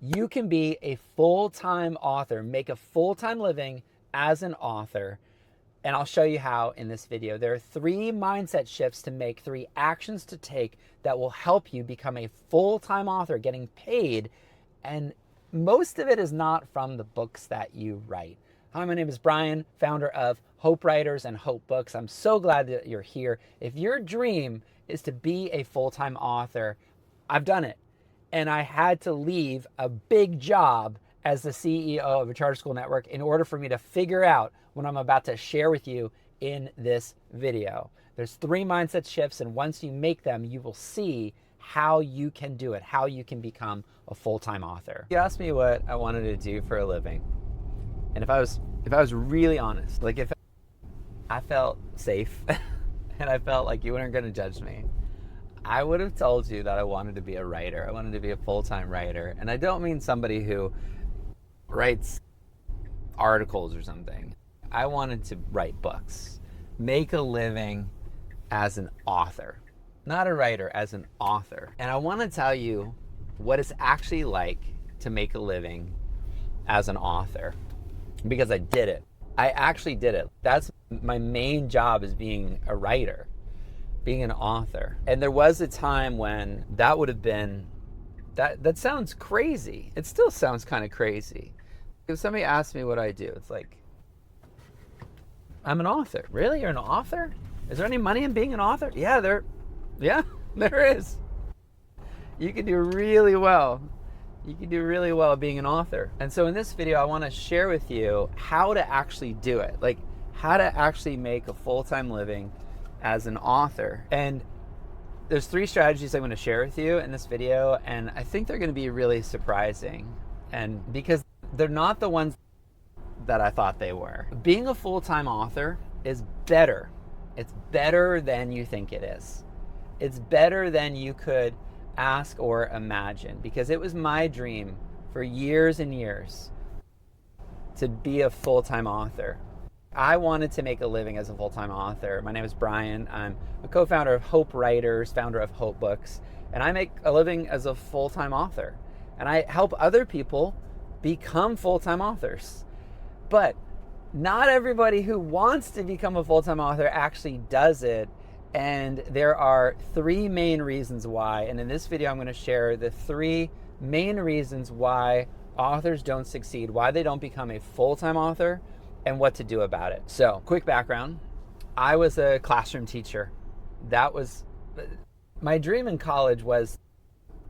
You can be a full-time author, make a full-time living as an author, and I'll show you how in this video. There are 3 mindset shifts to make, 3 actions to take that will help you become a full-time author, getting paid, and most of it is not from the books that you write. Hi, my name is Brian, founder of Hope Writers and Hope Books. I'm so glad that you're here. If your dream is to be a full-time author, I've done it. And I had to leave a big job as the CEO of a charter school network in order for me to figure out what I'm about to share with you in this video. There's 3 mindset shifts, and once you make them, you will see how you can do it, how you can become a full-time author. You asked me what I wanted to do for a living. And if I was really honest, like if I felt safe and I felt like you weren't going to judge me, I would have told you that I wanted to be a writer. I wanted to be a full-time writer. And I don't mean somebody who writes articles or something. I wanted to write books, make a living as an author, not a writer, as an author. And I want to tell you what it's actually like to make a living as an author, because I did it. I actually did it. That's my main job, is being a writer, being an author. And there was a time when that would have been, that sounds crazy. It still sounds kind of crazy. If somebody asks me what I do, it's like, I'm an author. Really? You're an author? Is there any money in being an author? Yeah, there is. You can do really well. You can do really well being an author. And so in this video, I want to share with you how to actually do it. Like how to actually make a full-time living as an author. And there's 3 strategies I'm going to share with you in this video, and I think they're going to be really surprising, and because they're not the ones that I thought they were. Being a full-time author is better. It's better than you think it is. It's better than you could ask or imagine, because it was my dream for years and years to be a full-time author. I wanted to make a living as a full-time author. My name is Brian. I'm a co-founder of Hope Writers, founder of Hope Books, and I make a living as a full-time author. And I help other people become full-time authors. But not everybody who wants to become a full-time author actually does it. And there are 3 main reasons why. And in this video, I'm going to share the 3 main reasons why authors don't succeed, why they don't become a full-time author, and what to do about it. So, quick background. I was a classroom teacher. That was my dream in college, was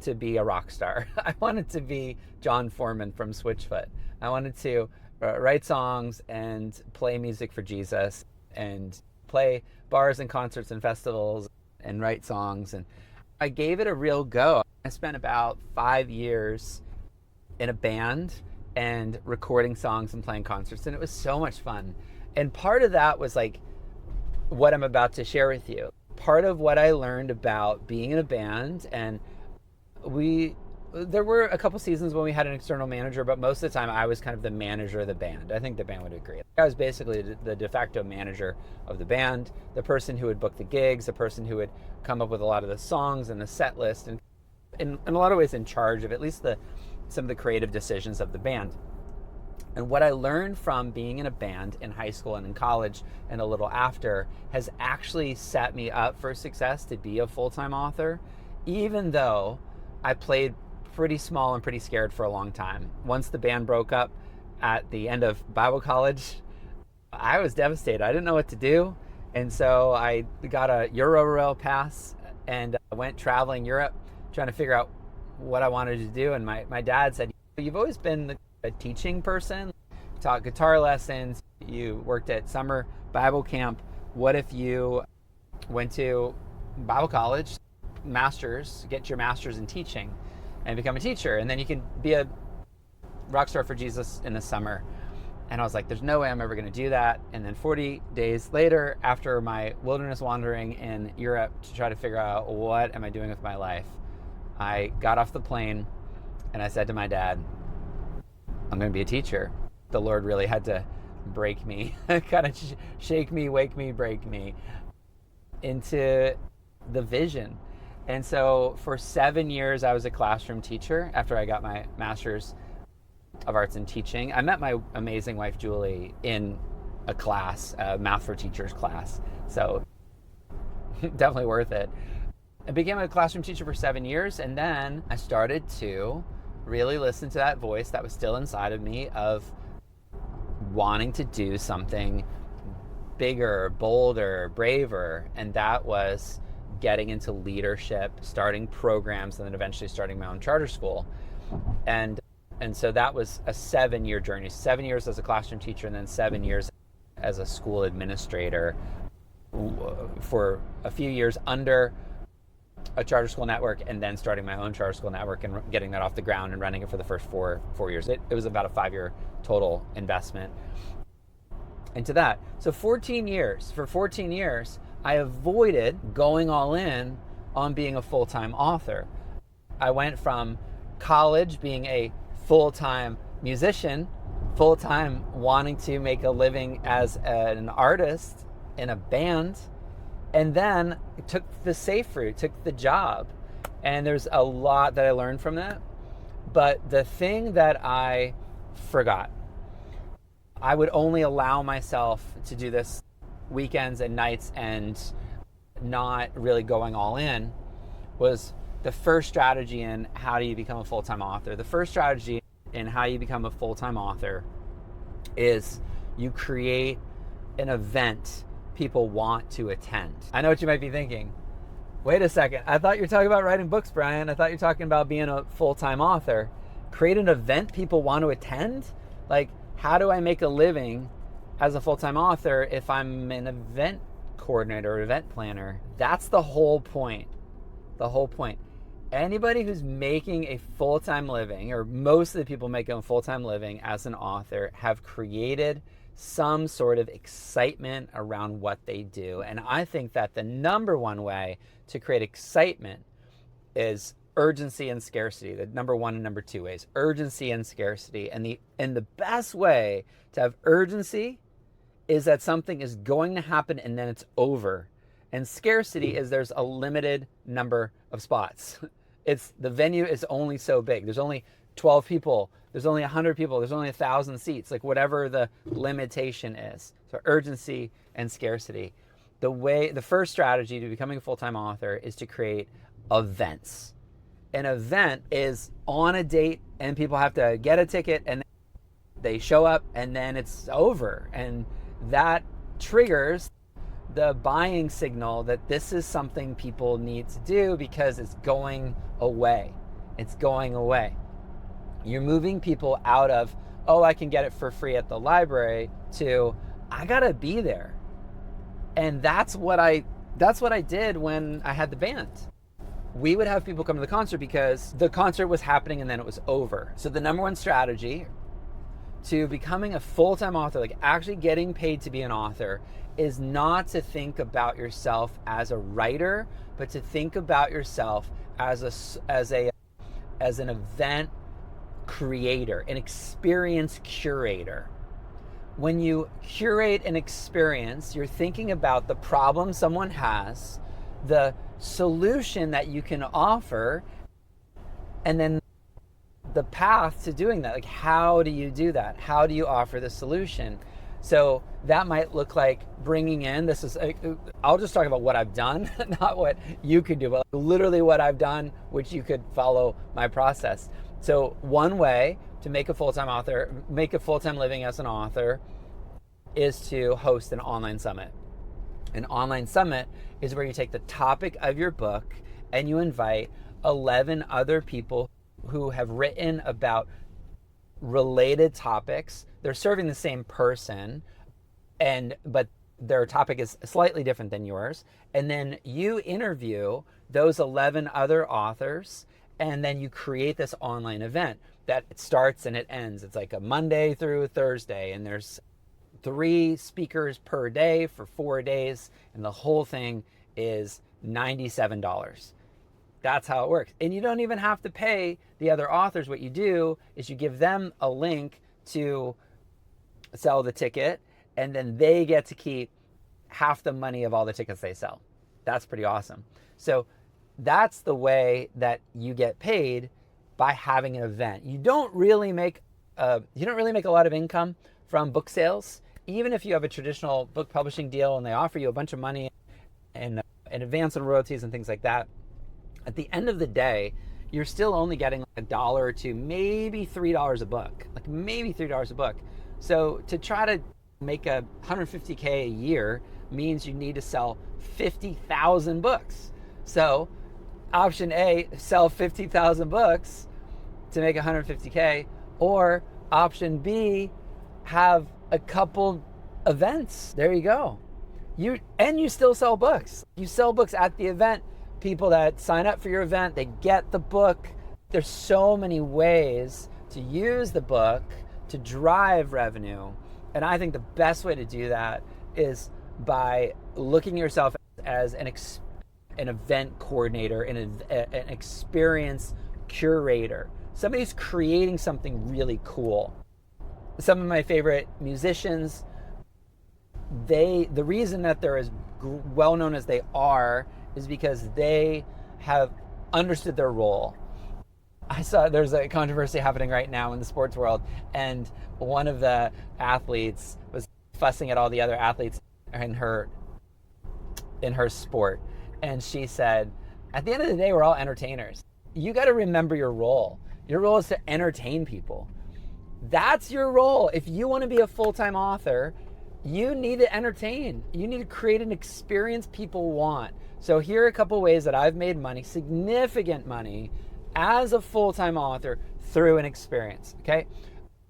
to be a rock star. I wanted to be John Foreman from Switchfoot. I wanted to write songs and play music for Jesus and play bars and concerts and festivals and write songs. And I gave it a real go. I spent about 5 years in a band and recording songs and playing concerts, and it was so much fun. And part of that was like what I'm about to share with you. Part of what I learned about being in a band, and there were a couple seasons when we had an external manager, but most of the time I was kind of the manager of the band. I think the band would agree. I was basically the de facto manager of the band, the person who would book the gigs, the person who would come up with a lot of the songs and the set list, and in a lot of ways in charge of at least some of the creative decisions of the band. And what I learned from being in a band in high school and in college and a little after has actually set me up for success to be a full-time author, even though I played pretty small and pretty scared for a long time. Once the band broke up at the end of Bible college, I was devastated. I didn't know what to do. And so I got a Euro pass and went traveling Europe, trying to figure out what I wanted to do. And my dad said, "You've always been a teaching person, you taught guitar lessons, you worked at summer Bible camp. What if you went to Bible college, get your master's in teaching and become a teacher, and then you can be a rock star for Jesus in the summer?" And I was like, there's no way I'm ever going to do that. And then 40 days later, after my wilderness wandering in Europe to try to figure out what am I doing with my life, I got off the plane and I said to my dad, I'm going to be a teacher. The Lord really had to break me, kind of shake me, wake me, break me into the vision. And so for 7 years, I was a classroom teacher after I got my master's of arts in teaching. I met my amazing wife, Julie, in a class, a Math for Teachers class. So definitely worth it. I became a classroom teacher for 7 years, and then I started to really listen to that voice that was still inside of me of wanting to do something bigger, bolder, braver, and that was getting into leadership, starting programs, and then eventually starting my own charter school. And so that was a 7-year journey. 7 years as a classroom teacher, and then 7 years as a school administrator for a few years under a charter school network, and then starting my own charter school network and getting that off the ground and running it for the first four years. It was about a 5-year total investment into that. So 14 years. For 14 years, I avoided going all in on being a full-time author. I went from college being a full-time musician, full-time wanting to make a living as an artist in a band, and then took the safe route, took the job. And there's a lot that I learned from that. But the thing that I forgot, I would only allow myself to do this weekends and nights and not really going all in, was the first strategy in how do you become a full-time author. The first strategy in how you become a full-time author is you create an event people want to attend. I know what you might be thinking. Wait a second. I thought you were talking about writing books, Brian. I thought you were talking about being a full-time author. Create an event people want to attend? Like, how do I make a living as a full-time author if I'm an event coordinator or event planner? That's the whole point. The whole point. Anybody who's making a full-time living, or most of the people making a full-time living as an author, have created some sort of excitement around what they do. And I think that the number one way to create excitement is urgency and scarcity. The number one and number two ways, urgency and scarcity. And the best way to have urgency is that something is going to happen and then it's over. And scarcity is there's a limited number of spots. The venue is only so big. There's only 12 people. There's only 100 people. There's only 1,000 seats, like whatever the limitation is. So urgency and scarcity. The first strategy to becoming a full-time author is to create events. An event is on a date and people have to get a ticket and they show up and then it's over. And that triggers the buying signal that this is something people need to do because it's going away. It's going away. You're moving people out of, oh, I can get it for free at the library, to, I gotta be there. And that's what I did when I had the band. We would have people come to the concert because the concert was happening and then it was over. So the number one strategy to becoming a full-time author, like actually getting paid to be an author, is not to think about yourself as a writer, but to think about yourself as an event creator, an experience curator. When you curate an experience, you're thinking about the problem someone has, the solution that you can offer, and then the path to doing that. Like, how do you do that? How do you offer the solution? So that might look like bringing in, I'll just talk about what I've done, not what you could do, but literally what I've done, which you could follow my process. So one way to make a full-time living as an author is to host an online summit. An online summit is where you take the topic of your book and you invite 11 other people who have written about related topics. They're serving the same person, but their topic is slightly different than yours. And then you interview those 11 other authors, and then you create this online event that it starts and it ends. It's like a Monday through Thursday, and there's 3 speakers per day for 4 days, and the whole thing is $97. That's how it works. And you don't even have to pay the other authors. What you do is you give them a link to sell the ticket, and then they get to keep half the money of all the tickets they sell. That's pretty awesome. So That's the way that you get paid, by having an event. You don't really make a lot of income from book sales, even if you have a traditional book publishing deal and they offer you a bunch of money and an advance on royalties and things like that. At the end of the day, you're still only getting like $1 or $2, maybe $3 a book, like maybe $3 a book. So to try to make a $150K a year means you need to sell 50,000 books. So option A, sell 50,000 books to make 150K, or option B, have a couple events. There you go. You still sell books. You sell books at the event. People that sign up for your event, they get the book. There's so many ways to use the book to drive revenue. And I think the best way to do that is by looking at yourself as an event coordinator, an experience curator. Somebody who's creating something really cool. Some of my favorite musicians, the reason that they're as well known as they are is because they have understood their role. I saw there's a controversy happening right now in the sports world, and one of the athletes was fussing at all the other athletes in her sport. And she said, at the end of the day, we're all entertainers. You got to remember your role. Your role is to entertain people. That's your role. If you want to be a full-time author, you need to entertain. You need to create an experience people want. So here are a couple ways that I've made money, significant money, as a full-time author through an experience, okay?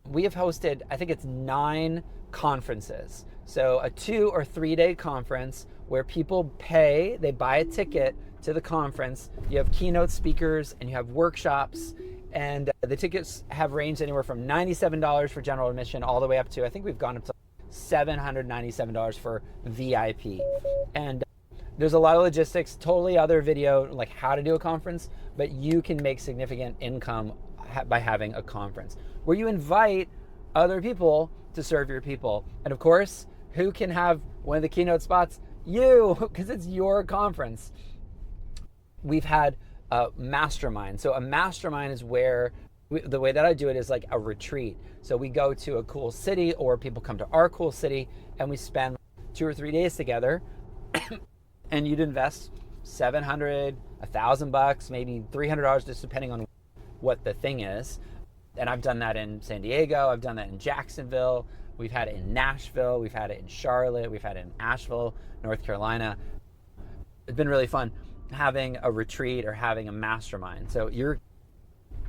We have hosted, I think it's 9 conferences. So a 2 or 3 day conference where people pay, they buy a ticket to the conference. You have keynote speakers and you have workshops, and the tickets have ranged anywhere from $97 for general admission all the way up to, I think we've gone up to $797 for VIP. And there's a lot of logistics, totally other video, like how to do a conference, but you can make significant income by having a conference where you invite other people to serve your people. And of course, who can have one of the keynote spots? You, because it's your conference. We've had a mastermind. So a mastermind is where, the way that I do it is like a retreat. So we go to a cool city, or people come to our cool city, and we spend 2 or 3 days together. And you'd invest $700, $1,000, maybe $300, just depending on what the thing is. And I've done that in San Diego. I've done that in Jacksonville. We've had it in Nashville. We've had it in Charlotte. We've had it in Asheville, North Carolina. It's been really fun having a retreat or having a mastermind. So you're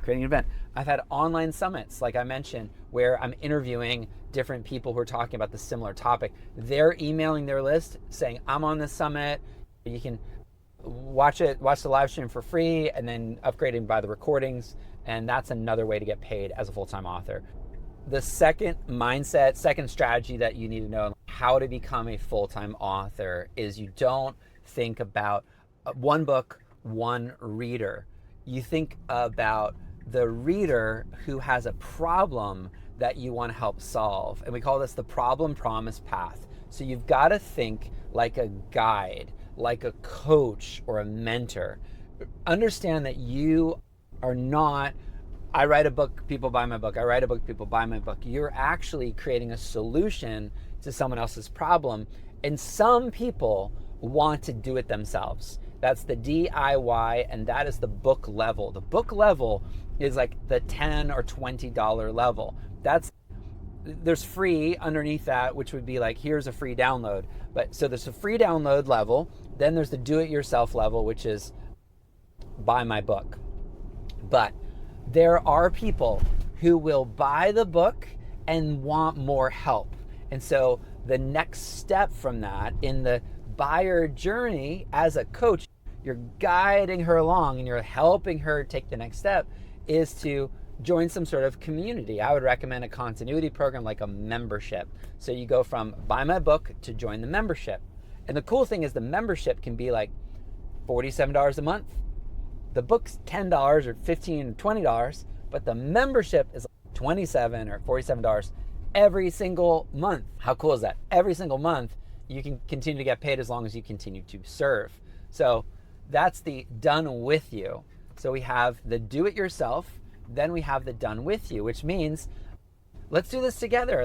creating an event. I've had online summits, like I mentioned, where I'm interviewing different people who are talking about the similar topic. They're emailing their list saying, I'm on this summit. You can watch the live stream for free, and then upgrade and buy the recordings. And that's another way to get paid as a full-time author. The second mindset, second strategy that you need to know how to become a full-time author is you don't think about one book, one reader. You think about the reader who has a problem that you want to help solve. And we call this the problem promise path. So you've got to think like a guide, like a coach or a mentor. Understand that you are not, I write a book, people buy my book. I write a book, people buy my book. You're actually creating a solution to someone else's problem. And some people want to do it themselves. That's the DIY, and that is the book level. The book level is like the $10 or $20 level. There's free underneath that, which would be like, here's a free download. But so there's a free download level. Then there's the do-it-yourself level, which is buy my book. But there are people who will buy the book and want more help. And so the next step from that in the buyer journey, as a coach, you're guiding her along and you're helping her take the next step, is to join some sort of community. I would recommend a continuity program, like a membership. So you go from buy my book to join the membership. And the cool thing is the membership can be like $47 a month. The book's $10 or $15 or $20, but the membership is $27 or $47 every single month. How cool is that? Every single month you can continue to get paid as long as you continue to serve. So that's the done with you. So we have the do it yourself, then we have the done with you, which means let's do this together.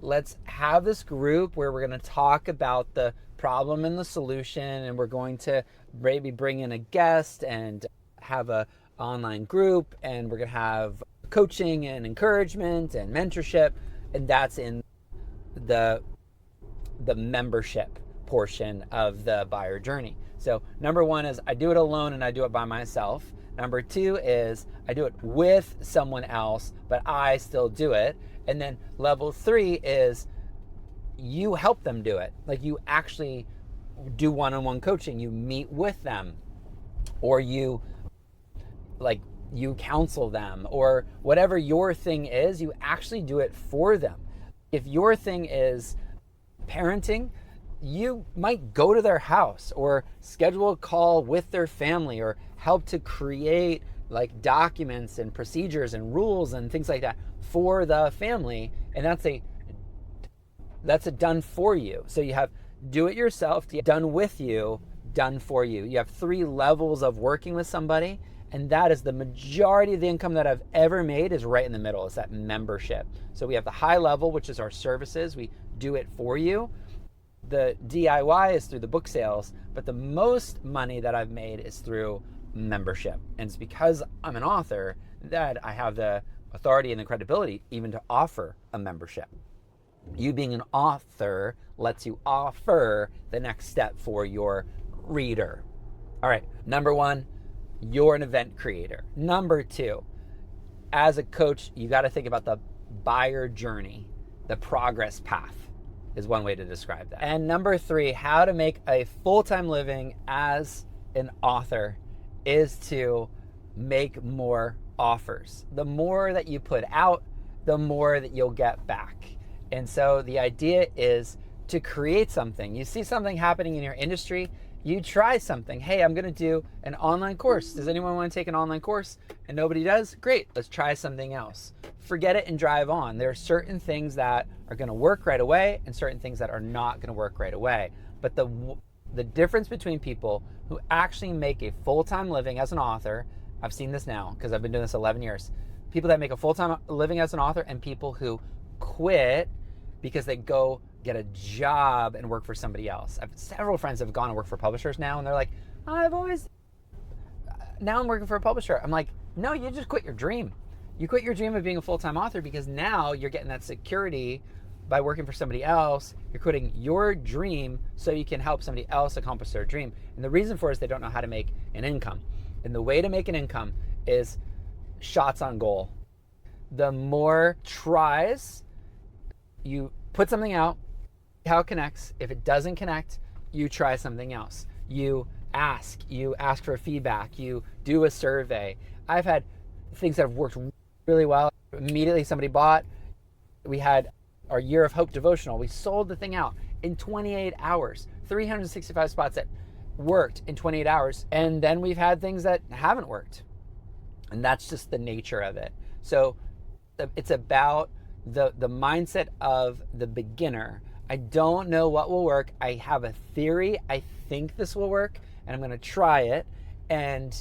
Let's have this group where we're going to talk about the problem and the solution, and we're going to maybe bring in a guest and have a online group, and we're going to have coaching and encouragement and mentorship, and that's in the membership portion of the buyer journey. So number one is I do it alone and I do it by myself. Number two is I do it with someone else, but I still do it. And then level three is you help them do it. Like you actually do one-on-one coaching. You meet with them, or you counsel them, or whatever your thing is, you actually do it for them. If your thing is parenting, you might go to their house or schedule a call with their family, or help to create like documents and procedures and rules and things like that for the family. And that's a done for you. So you have do it yourself, done with you, done for you. You have 3 levels of working with somebody, and that is the majority of the income that I've ever made is right in the middle. It's that membership. So we have the high level, which is our services. We do it for you. The DIY is through the book sales, but the most money that I've made is through membership. And it's because I'm an author that I have the authority and the credibility even to offer a membership. You being an author lets you offer the next step for your reader. All right, number 1, you're an event creator. Number 2, as a coach, you got to think about the buyer journey, the progress path is one way to describe that. And number 3, how to make a full-time living as an author is to make more offers. The more that you put out, the more that you'll get back. And so the idea is to create something. You see something happening in your industry, you try something. Hey, I'm going to do an online course. Does anyone want to take an online course? And nobody does? Great, let's try something else. Forget it and drive on. There are certain things that are going to work right away and certain things that are not going to work right away. But the difference between people who actually make a full-time living as an author, I've seen this now because I've been doing this 11 years, people that make a full-time living as an author and people who quit because they go get a job and work for somebody else. I've several friends have gone and worked for publishers now, and they're like, now I'm working for a publisher. I'm like, no, you just quit your dream. You quit your dream of being a full-time author because now you're getting that security by working for somebody else. You're quitting your dream so you can help somebody else accomplish their dream. And the reason for it is they don't know how to make an income. And the way to make an income is shots on goal. The more tries, you put something out, how it connects. If it doesn't connect, you try something else. You ask for feedback, you do a survey. I've had things that have worked really well. Immediately somebody bought. We had our Year of Hope devotional. We sold the thing out in 28 hours, 365 spots that worked in 28 hours. And then we've had things that haven't worked. And that's just the nature of it. So it's about the mindset of the beginner. I don't know what will work. I have a theory. I think this will work, and I'm going to try it. And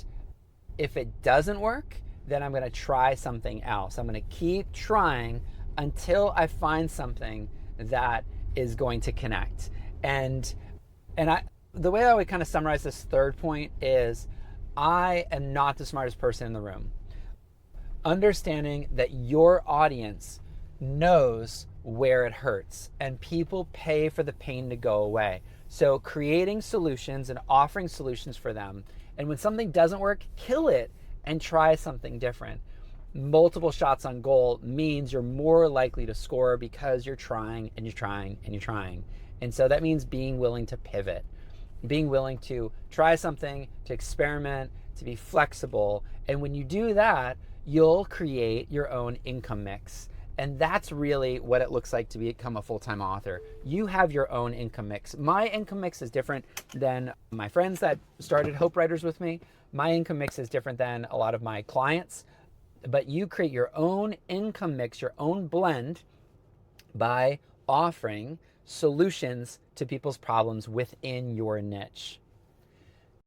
if it doesn't work, then I'm going to try something else. I'm going to keep trying until I find something that is going to connect. And the way I would kind of summarize this third point is I am not the smartest person in the room. Understanding that your audience knows where it hurts and people pay for the pain to go away. So creating solutions and offering solutions for them. And when something doesn't work, kill it and try something different. Multiple shots on goal means you're more likely to score because you're trying and you're trying and you're trying. And so that means being willing to pivot, being willing to try something, to experiment, to be flexible. And when you do that, you'll create your own income mix. And that's really what it looks like to become a full-time author. You have your own income mix. My income mix is different than my friends that started Hope Writers with me. My income mix is different than a lot of my clients. But you create your own income mix, your own blend by offering solutions to people's problems within your niche.